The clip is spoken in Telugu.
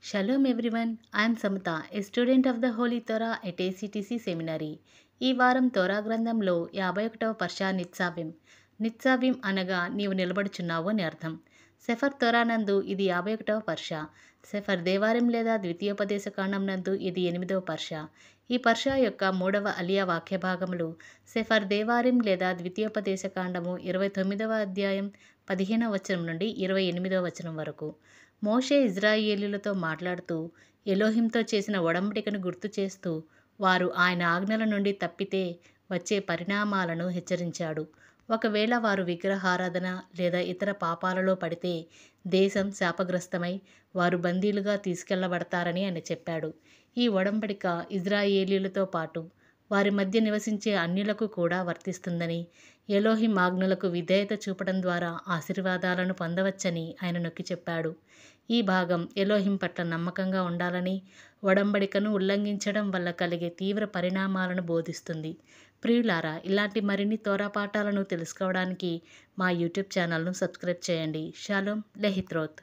Shalom everyone, I am Samita, a student of the Holy Torah at ACTC Seminary. ఈ వారం తోరా గ్రంథంలో 51వ పర్షా నిత్సావిం. నిత్సావిం అనగా నీవు నిలబడుచున్నావు అని అర్థం. సెఫర్ తోరానందు ఇది 51వ పర్షా. సెఫర్ దేవారం లేదా ద్వితీయోపదేశ కాండం నందు ఇది 8వ పర్షా. ఈ పర్షా యొక్క 3వ అలియా వాక్య భాగములు సెఫర్ దేవారిం లేదా ద్వితీయోపదేశ కాండము 29వ అధ్యాయం 15వ వచనం నుండి 28వ వచనం వరకు. మోషే ఇజ్రాయేలీలతో మాట్లాడుతూ ఎలోహింతో చేసిన ఒడంబడికను గుర్తు చేస్తూ వారు ఆయన ఆజ్ఞల నుండి తప్పితే వచ్చే పరిణామాలను హెచ్చరించాడు. ఒకవేళ వారు విగ్రహారాధన లేదా ఇతర పాపాలలో పడితే దేశం శాపగ్రస్తమై వారు బందీలుగా తీసుకెళ్లబడతారని ఆయన చెప్పాడు. ఈ ఒడంబడిక ఇజ్రాయేలీలతో పాటు వారి మధ్య నివసించే అన్యులకు కూడా వర్తిస్తుందని, ఎలోహిం ఆజ్ఞలకు విధేయత చూపడం ద్వారా ఆశీర్వాదాలను పొందవచ్చని ఆయన నొక్కి చెప్పాడు. ఈ భాగం ఎలోహిం పట్ల నమ్మకంగా ఉండాలని, ఒడంబడికను ఉల్లంఘించడం వల్ల కలిగే తీవ్ర పరిణామాలను బోధిస్తుంది. ప్రియులారా, ఇలాంటి మరిన్ని తోరా పాఠాలను తెలుసుకోవడానికి మా యూట్యూబ్ ఛానల్ను సబ్స్క్రైబ్ చేయండి. షాలోమ్ లెహిత్రోత్.